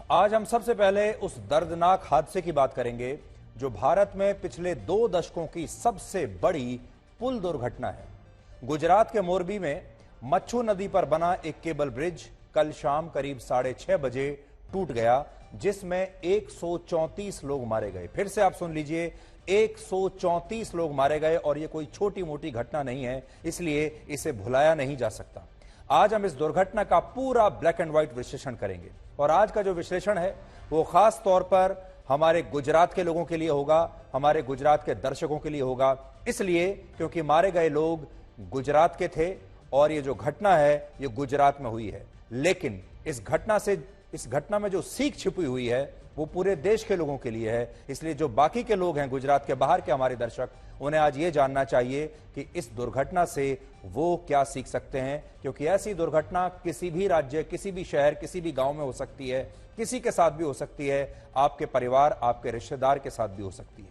आज हम सबसे पहले उस दर्दनाक हादसे की बात करेंगे जो भारत में पिछले 2 दशकों की सबसे बड़ी पुल दुर्घटना है। गुजरात के मोरबी में मच्छू नदी पर बना एक केबल ब्रिज कल शाम करीब 6:30 बजे टूट गया, जिसमें 134 लोग मारे गए। फिर से आप सुन लीजिए, 134 लोग मारे गए और यह कोई छोटी मोटी घटना नहीं है, इसलिए इसे भुलाया नहीं जा सकता। आज हम इस दुर्घटना का पूरा ब्लैक एंड व्हाइट विश्लेषण करेंगे और आज का जो विश्लेषण है वो खास तौर पर हमारे गुजरात के लोगों के लिए होगा, हमारे गुजरात के दर्शकों के लिए होगा, इसलिए क्योंकि मारे गए लोग गुजरात के थे और ये जो घटना है ये गुजरात में हुई है। लेकिन इस घटना में जो सीख छिपी हुई है वो पूरे देश के लोगों के लिए है, इसलिए जो बाकी के लोग हैं गुजरात के बाहर के हमारे दर्शक, उन्हें आज ये जानना चाहिए कि इस दुर्घटना से वो क्या सीख सकते हैं, क्योंकि ऐसी दुर्घटना किसी भी राज्य, किसी भी शहर, किसी भी गांव में हो सकती है, किसी के साथ भी हो सकती है, आपके परिवार, आपके रिश्तेदार के साथ भी हो सकती है।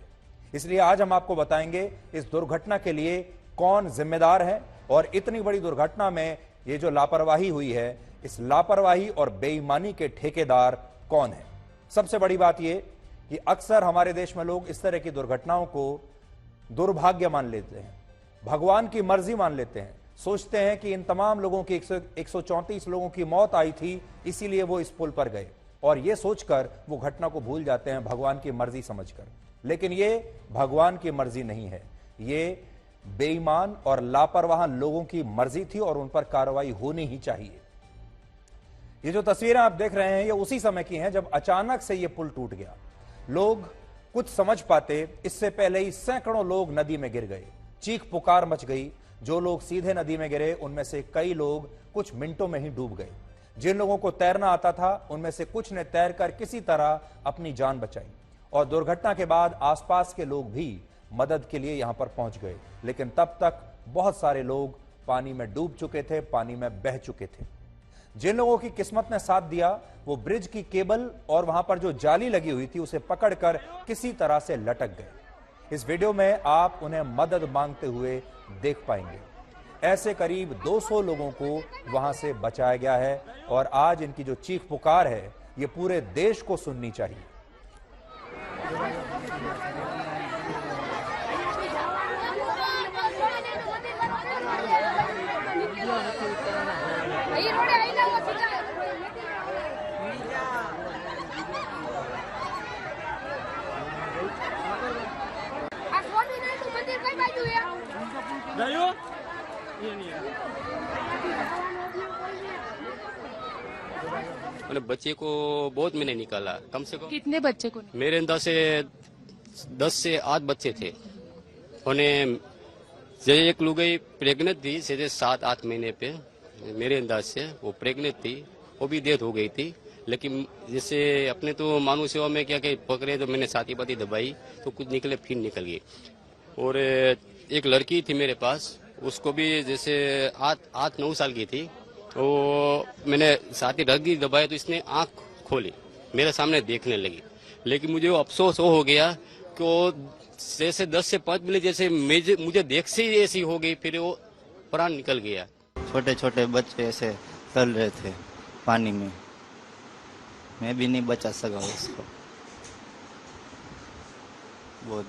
इसलिए आज हम आपको बताएंगे इस दुर्घटना के लिए कौन जिम्मेदार है और इतनी बड़ी दुर्घटना में ये जो लापरवाही हुई है, इस लापरवाही और बेईमानी के ठेकेदार कौन है। सबसे बड़ी बात यह कि अक्सर हमारे देश में लोग इस तरह की दुर्घटनाओं को दुर्भाग्य मान लेते हैं, भगवान की मर्जी मान लेते हैं, सोचते हैं कि इन तमाम लोगों की 134 लोगों की मौत आई थी इसीलिए वो इस पुल पर गए, और ये सोचकर वो घटना को भूल जाते हैं भगवान की मर्जी समझकर। लेकिन ये भगवान की मर्जी नहीं है, ये बेईमान और लापरवाह लोगों की मर्जी थी और उन पर कार्रवाई होनी ही चाहिए। ये जो तस्वीरें आप देख रहे हैं ये उसी समय की हैं जब अचानक से ये पुल टूट गया। लोग कुछ समझ पाते इससे पहले ही सैकड़ों लोग नदी में गिर गए, चीख पुकार मच गई। जो लोग सीधे नदी में गिरे उनमें से कई लोग कुछ मिनटों में ही डूब गए। जिन लोगों को तैरना आता था उनमें से कुछ ने तैरकर किसी तरह अपनी जान बचाई और दुर्घटना के बाद आसपास के लोग भी मदद के लिए यहां पर पहुंच गए, लेकिन तब तक बहुत सारे लोग पानी में डूब चुके थे, पानी में बह चुके थे। जिन लोगों की किस्मत ने साथ दिया वो ब्रिज की केबल और वहां पर जो जाली लगी हुई थी उसे पकड़कर किसी तरह से लटक गए। इस वीडियो में आप उन्हें मदद मांगते हुए देख पाएंगे। ऐसे करीब 200 लोगों को वहां से बचाया गया है और आज इनकी जो चीख पुकार है ये पूरे देश को सुननी चाहिए। मैंने बच्चे को बहुत मैंने निकाला, कम से कम। कितने बच्चे को? मेरे अंदाज से 10 से 8 बच्चे थे। उन्हें एक लुगाई प्रेग्नेंट थी सीधे 7-8 महीने पे, मेरे अंदाज से वो प्रेग्नेंट थी, वो भी डेथ हो गई थी। लेकिन जैसे अपने तो मानव सेवा में क्या पकड़े तो मैंने साथी पाती दबाई तो कुछ निकले, फिर निकल गई। और एक लड़की थी मेरे पास, उसको भी जैसे 8-9 साल की थी, तो मैंने साथी रख दी दबाई तो इसने आंख खोली, मेरे सामने देखने लगी। लेकिन मुझे वो अफसोस हो गया कि वो जैसे 10 से 5 मिनट जैसे मुझे देख से ही ऐसी हो गई, फिर वो प्राण निकल गया। छोटे छोटे बच्चे ऐसे तल रहे थे पानी में, मैं भी नहीं बचा सका उसको। बहुत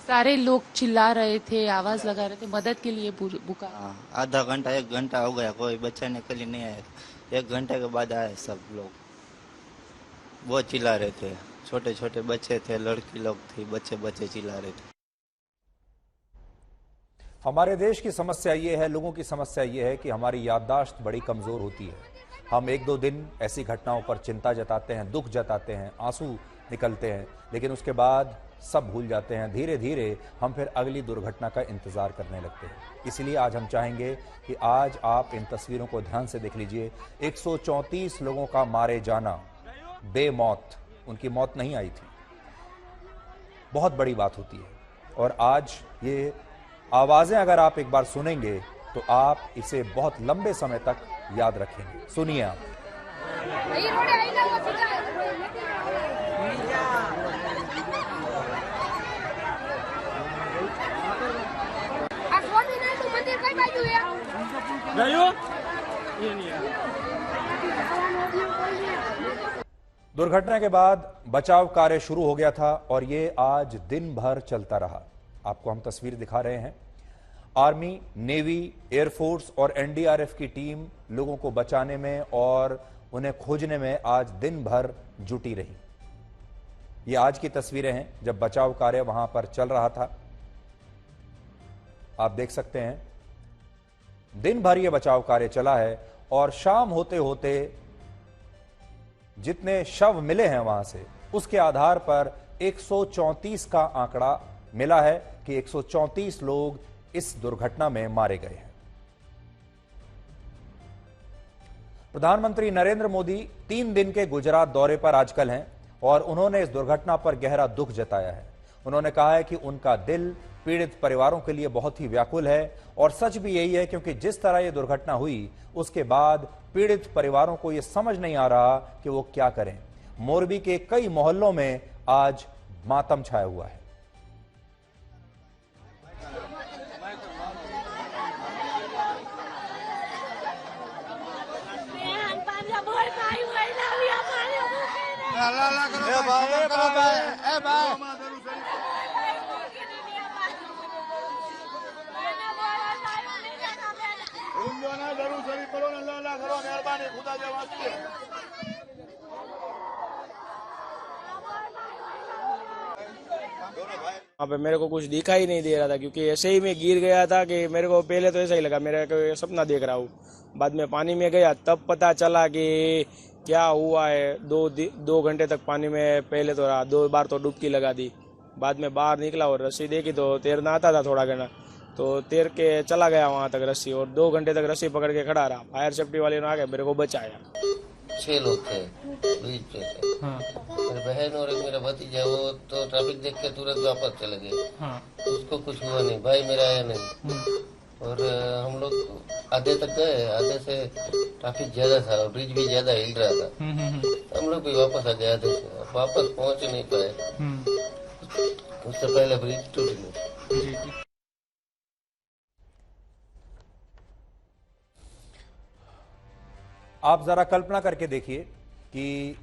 सारे लोग चिल्ला रहे थे, आवाज लगा रहे थे, मदद के लिए बुका। आधा घंटा 1 घंटा हो गया, कोई बचाने के लिए नहीं आया। 1 घंटे के बाद आए सब लोग, बहुत चिल्ला रहे थे। छोटे छोटे बच्चे थे, लड़की लोग थी, बच्चे चिल्ला रहे थे। हमारे देश की समस्या ये है, लोगों की समस्या ये है कि हमारी याददाश्त बड़ी कमजोर होती है। हम 1-2 दिन ऐसी घटनाओं पर चिंता जताते हैं, दुख जताते हैं, आंसू निकलते हैं, लेकिन उसके बाद सब भूल जाते हैं। धीरे धीरे हम फिर अगली दुर्घटना का इंतजार करने लगते हैं। इसलिए आज हम चाहेंगे कि आज आप इन तस्वीरों को ध्यान से देख लीजिए। 134 लोगों का मारे जाना, बेमौत, उनकी मौत नहीं आई थी, बहुत बड़ी बात होती है। और आज ये आवाजें अगर आप एक बार सुनेंगे तो आप इसे बहुत लंबे समय तक याद रखेंगे। सुनिए आप। Gayo? Ini ya. दुर्घटना के बाद बचाव कार्य शुरू हो गया था और ये आज दिन भर चलता रहा। आपको हम तस्वीर दिखा रहे हैं। आर्मी, नेवी, एयरफोर्स और एनडीआरएफ की टीम लोगों को बचाने में और उन्हें खोजने में आज दिन भर जुटी रही। ये आज की तस्वीरें हैं जब बचाव कार्य वहां पर चल रहा था। आप देख सकते हैं दिन भर ये बचाव कार्य चला है और शाम होते होते जितने शव मिले हैं वहां से उसके आधार पर 134 का आंकड़ा मिला है कि 134 लोग इस दुर्घटना में मारे गए हैं। प्रधानमंत्री नरेंद्र मोदी 3 दिन के गुजरात दौरे पर आजकल हैं और उन्होंने इस दुर्घटना पर गहरा दुख जताया है। उन्होंने कहा है कि उनका दिल पीड़ित परिवारों के लिए बहुत ही व्याकुल है और सच भी यही है क्योंकि जिस तरह यह दुर्घटना हुई उसके बाद पीड़ित परिवारों को यह समझ नहीं आ रहा कि वो क्या करें। मोरबी के कई मोहल्लों में आज मातम छाया हुआ है। वहाँ पे मेरे को कुछ दिखाई नहीं दे रहा था क्योंकि ऐसे ही मैं गिर गया था कि मेरे को पहले तो ऐसा ही लगा मेरे को सपना देख रहा हूँ। बाद में पानी में गया तब पता चला कि क्या हुआ है। 2 घंटे तक पानी में पहले तो रहा, 2 बार तो डुबकी लगा दी। बाद में बाहर निकला और रस्सी देखी तो तैरना आता था थोड़ा घना, तो तैर के चला गया वहाँ तक रस्सी और 2 घंटे तक रस्सी पकड़ के खड़ा रहा। फायर सेफ्टी वाले ने आके मेरे को बचाया। 6 लोग थे, ब्रिज पे थे। मेरी बहन और एक मेरा भतीजा, वो तो ट्रैफिक देख के तुरंत वापस चले गए। उसको कुछ हुआ नहीं, भाई मेरा आया नहीं। और हम लोग आधे तक गए, आधे से ट्रैफिक ज्यादा था और ब्रिज भी ज्यादा हिल रहा था। हम लोग भी वापस आ गए, आधे से वापस पहुंच नहीं पाए। उससे पहले ब्रिज टूट गया। आप जरा कल्पना करके देखिए कि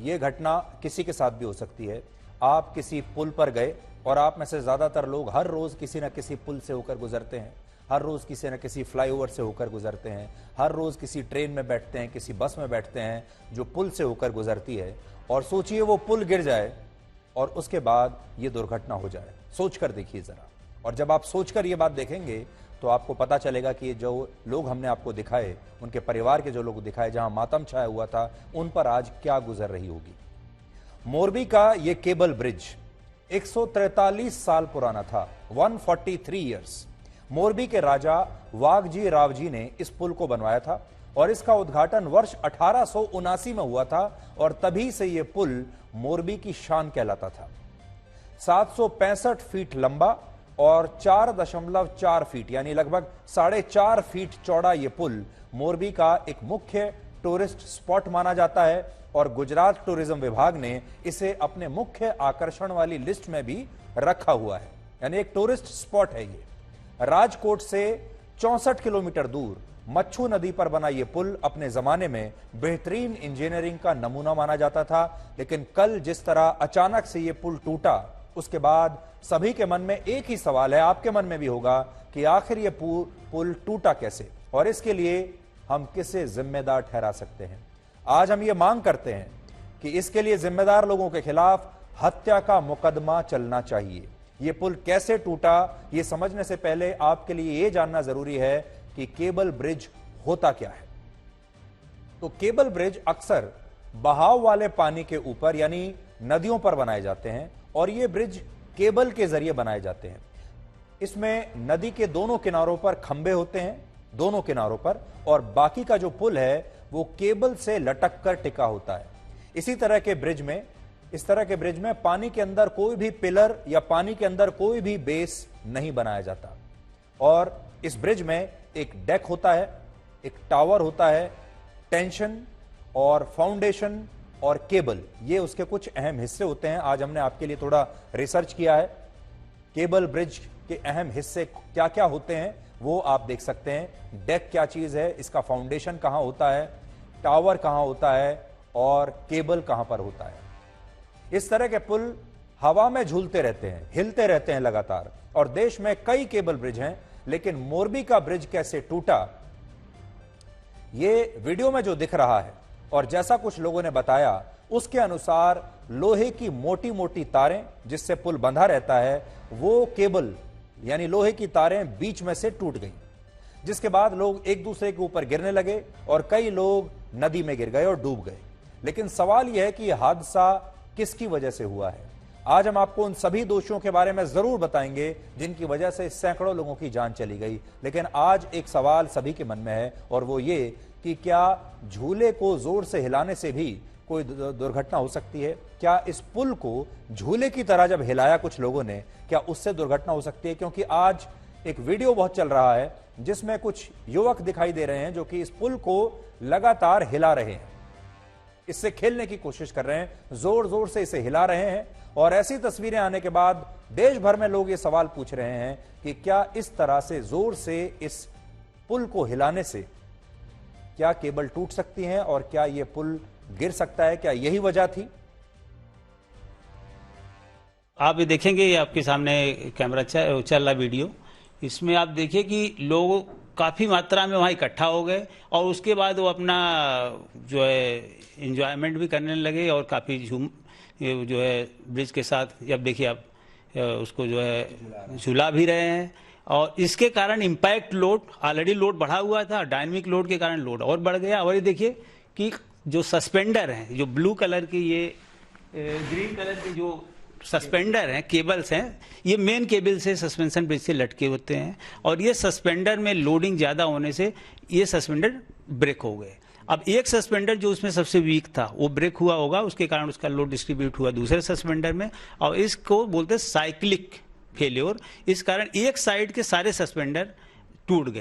यह घटना किसी के साथ भी हो सकती है। आप किसी पुल पर गए और आप में से ज्यादातर लोग हर रोज किसी न किसी पुल से होकर गुजरते हैं, हर रोज किसी न किसी फ्लाईओवर से होकर गुजरते हैं, हर रोज किसी ट्रेन में बैठते हैं, किसी बस में बैठते हैं जो पुल से होकर गुजरती है। और सोचिए वो पुल गिर जाए और उसके बाद ये दुर्घटना हो जाए। सोचकर देखिए जरा। और जब आप सोचकर ये बात देखेंगे तो आपको पता चलेगा कि जो लोग हमने आपको दिखाए, उनके परिवार के जो लोग दिखाए जहां मातम छाया हुआ था, उन पर आज क्या गुजर रही होगी। मोरबी का ये केबल ब्रिज 143 साल पुराना था, 143 ईयर्स। मोरबी के राजा वाघजी रावजी ने इस पुल को बनवाया था और इसका उद्घाटन वर्ष 1879 में हुआ था और तभी से यह पुल मोरबी की शान कहलाता था। 765 फीट लंबा और 4.4 फीट यानी लगभग 4.5 फीट चौड़ा यह पुल मोरबी का एक मुख्य टूरिस्ट स्पॉट माना जाता है और गुजरात टूरिज्म विभाग ने इसे अपने मुख्य आकर्षण वाली लिस्ट में भी रखा हुआ है, यानी एक टूरिस्ट स्पॉट है ये। राजकोट से 64 किलोमीटर दूर मच्छू नदी पर बना यह पुल अपने जमाने में बेहतरीन इंजीनियरिंग का नमूना माना जाता था, लेकिन कल जिस तरह अचानक से यह पुल टूटा उसके बाद सभी के मन में एक ही सवाल है, आपके मन में भी होगा कि आखिर यह पुल टूटा कैसे और इसके लिए हम किसे जिम्मेदार ठहरा सकते हैं। आज हम ये मांग करते हैं कि इसके लिए जिम्मेदार लोगों के खिलाफ हत्या का मुकदमा चलना चाहिए। ये पुल कैसे टूटा ये समझने से पहले आपके लिए ये जानना जरूरी है कि केबल ब्रिज होता क्या है। तो केबल ब्रिज अक्सर बहाव वाले पानी के ऊपर यानी नदियों पर बनाए जाते हैं और ये ब्रिज केबल के जरिए बनाए जाते हैं। इसमें नदी के दोनों किनारों पर खंबे होते हैं, दोनों किनारों पर, और बाकी का जो पुल है वो केबल से लटक कर टिका होता है। इस तरह के ब्रिज में पानी के अंदर कोई भी पिलर या पानी के अंदर कोई भी बेस नहीं बनाया जाता और इस ब्रिज में एक डेक होता है, एक टावर होता है, टेंशन और फाउंडेशन और केबल, ये उसके कुछ अहम हिस्से होते हैं। आज हमने आपके लिए थोड़ा रिसर्च किया है। केबल ब्रिज के अहम हिस्से क्या क्या होते हैं वो आप देख सकते हैं। डेक क्या चीज है, इसका फाउंडेशन कहां होता है, टावर कहां होता है और केबल कहां पर होता है। इस तरह के पुल हवा में झूलते रहते हैं, हिलते रहते हैं लगातार, और देश में कई केबल ब्रिज हैं, लेकिन मोरबी का ब्रिज कैसे टूटा, ये वीडियो में जो दिख रहा है और जैसा कुछ लोगों ने बताया उसके अनुसार लोहे की मोटी मोटी तारें जिससे पुल बंधा रहता है, वो केबल यानी लोहे की तारें बीच में से टूट गई, जिसके बाद लोग एक दूसरे के ऊपर गिरने लगे और कई लोग नदी में गिर गए और डूब गए। लेकिन सवाल यह है कि यह हादसा किसकी वजह से हुआ है। आज हम आपको उन सभी दोषियों के बारे में जरूर बताएंगे जिनकी वजह से सैकड़ों लोगों की जान चली गई। लेकिन आज एक सवाल सभी के मन में है, और वो ये कि क्या झूले को जोर से हिलाने से भी कोई दुर्घटना हो सकती है? क्या इस पुल को झूले की तरह जब हिलाया कुछ लोगों ने, क्या उससे दुर्घटना हो सकती है? क्योंकि आज एक वीडियो बहुत चल रहा है जिसमें कुछ युवक दिखाई दे रहे हैं जो कि इस पुल को लगातार हिला रहे हैं, इससे खेलने की कोशिश कर रहे हैं, जोर जोर से इसे हिला रहे हैं। और ऐसी तस्वीरें आने के बाद देश भर में लोग ये सवाल पूछ रहे हैं कि क्या इस तरह से जोर से इस पुल को हिलाने से क्या केबल टूट सकती हैं और क्या यह पुल गिर सकता है? क्या यही वजह थी? आप ये देखेंगे, ये आपके सामने कैमरा चल रहा वीडियो, इसमें आप देखिए कि लोग काफ़ी मात्रा में वहाँ इकट्ठा हो गए और उसके बाद वो अपना जो है एंजॉयमेंट भी करने लगे और काफ़ी जो है ब्रिज के साथ, जब देखिए आप उसको जो है झूला भी रहे हैं। और इसके कारण इम्पैक्ट लोड, ऑलरेडी लोड बढ़ा हुआ था, डायनेमिक लोड के कारण लोड और बढ़ गया। और ये देखिए कि जो सस्पेंडर हैं, जो ब्लू कलर की, ये ग्रीन कलर के जो सस्पेंडर हैं, केबल्स हैं, ये मेन केबल से सस्पेंशन ब्रिज से लटके होते हैं और ये सस्पेंडर में लोडिंग ज़्यादा होने से ये सस्पेंडर ब्रेक हो गए। अब एक सस्पेंडर जो उसमें सबसे वीक था वो ब्रेक हुआ होगा, उसके कारण उसका लोड डिस्ट्रीब्यूट हुआ दूसरे सस्पेंडर में, और इसको बोलते हैं साइक्लिक फेल्योर। इस कारण एक साइड के सारे सस्पेंडर टूट गए।